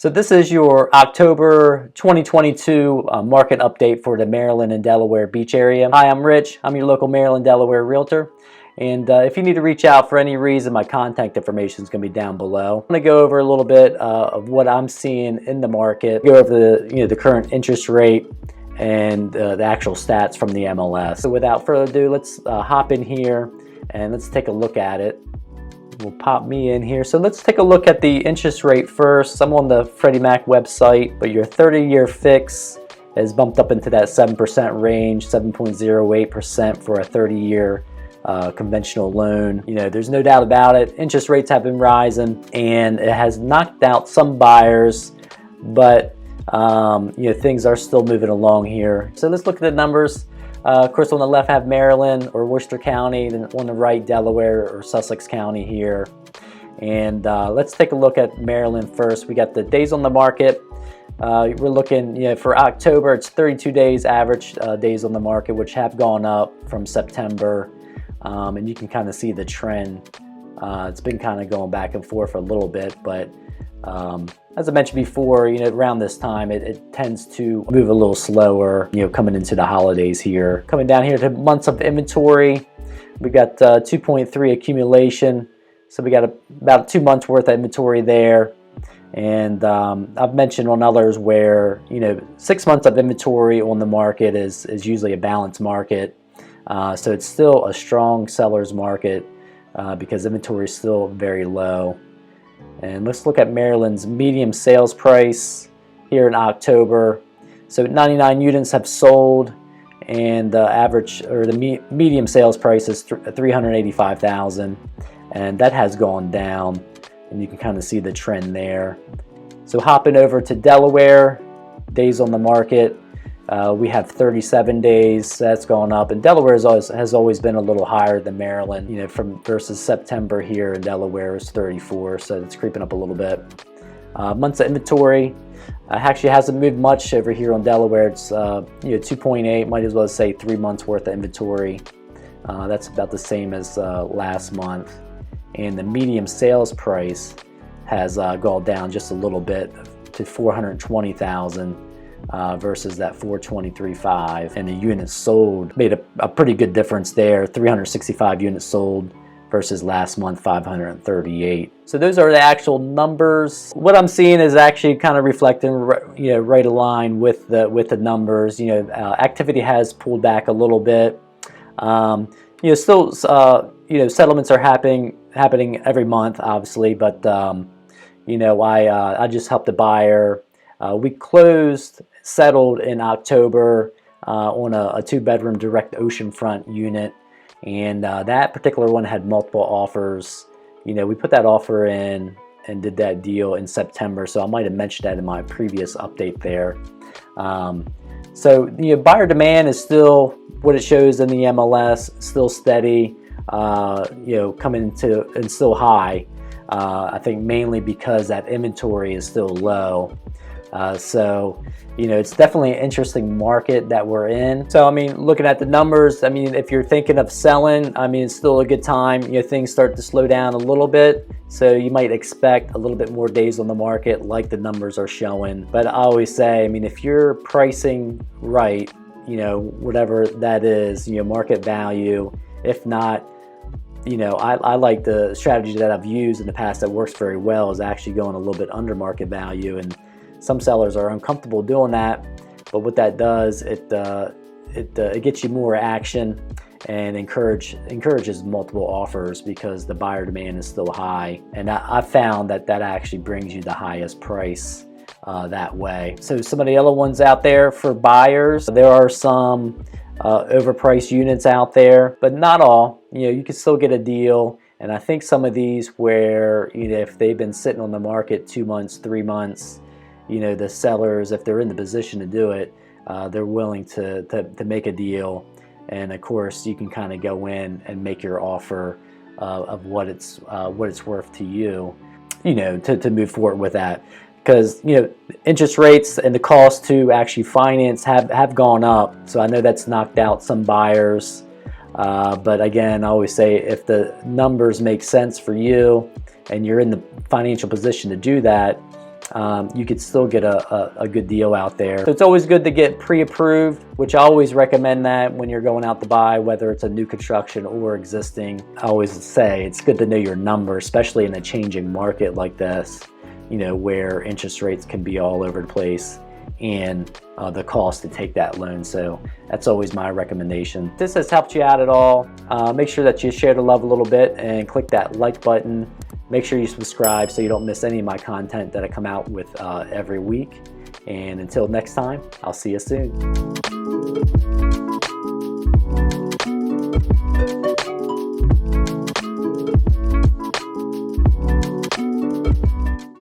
So this is your October 2022 market update for the Maryland and Delaware beach area. Hi, I'm Rich. I'm your local Maryland, Delaware realtor. And if you need to reach out for any reason, my contact information is going to be down below. I'm going to go over a little bit of what I'm seeing in the market, go over the current interest rate and the actual stats from the MLS. So without further ado, let's hop in here and let's take a look at it. Will pop me in here. So let's take a look at the interest rate first. I'm on the Freddie Mac website, but your 30-year fix has bumped up into that 7% range, 7.08% for a 30-year conventional loan. You know, there's no doubt about it. Interest rates have been rising, and it has knocked out some buyers, but things are still moving along here. So let's look at the numbers. Of course, on the left have Maryland or Worcester County, then on the right Delaware or Sussex County here. And let's take a look at Maryland first. We got the days on the market. We're looking, for October, it's 32 days average days on the market, which have gone up from September. And you can kind of see the trend. It's been kind of going back and forth for a little bit, but as I mentioned before, around this time, it tends to move a little slower, coming into the holidays here. Coming down here to months of inventory, we got 2.3 accumulation. So we got about 2 months worth of inventory there. And I've mentioned on others where, 6 months of inventory on the market is usually a balanced market. So it's still a strong seller's market because inventory is still very low. And let's look at Maryland's medium sales price here in October. So 99 units have sold, and the average or the medium sales price is $385,000, and that has gone down, and you can kind of see the trend there. So hopping over to Delaware, days on the market, we have 37 days. That's gone up, and Delaware has always been a little higher than Maryland. From versus September here in Delaware is 34, so it's creeping up a little bit. Months of inventory actually hasn't moved much over here on Delaware. It's 2.8, might as well say 3 months worth of inventory. That's about the same as last month, and the medium sales price has gone down just a little bit to $420,000. Versus that $423,500, and the units sold made a pretty good difference there. 365 units sold versus last month 538. So those are the actual numbers. What I'm seeing is actually kind of reflecting, right aligned with the numbers. Activity has pulled back a little bit. Still, settlements are happening every month, obviously, but I just helped a buyer. We settled in October on a 2-bedroom direct oceanfront unit, and that particular one had multiple offers. We put that offer in and did that deal in September, so I might have mentioned that in my previous update there. So buyer demand is still what it shows in the MLS, still steady, coming to and still high. I think mainly because that inventory is still low. So it's definitely an interesting market that we're in. So looking at the numbers, if you're thinking of selling, it's still a good time. Things start to slow down a little bit, so you might expect a little bit more days on the market like the numbers are showing. But I always say, if you're pricing right, whatever that is, market value. If not, I like the strategy that I've used in the past that works very well is actually going a little bit under market value, and some sellers are uncomfortable doing that, but what that does, it gets you more action and encourages multiple offers because the buyer demand is still high. And I found that actually brings you the highest price that way. So some of the other ones out there for buyers, there are some overpriced units out there, but not all. You can still get a deal. And I think some of these where, if they've been sitting on the market 2 months, 3 months, the sellers, if they're in the position to do it, they're willing to make a deal. And of course, you can kind of go in and make your offer of what it's worth to you, to move forward with that. Because interest rates and the cost to actually finance have gone up. So I know that's knocked out some buyers. But again, I always say if the numbers make sense for you and you're in the financial position to do that, you could still get a good deal out there. So it's always good to get pre-approved, which I always recommend that when you're going out to buy, whether it's a new construction or existing. I always say it's good to know your number, especially in a changing market like this, you know, where interest rates can be all over the place, and the cost to take that loan. So that's always my recommendation. If this has helped you out at all, make sure that you share the love a little bit and click that like button. Make sure you subscribe so you don't miss any of my content that I come out with every week. And until next time, I'll see you soon.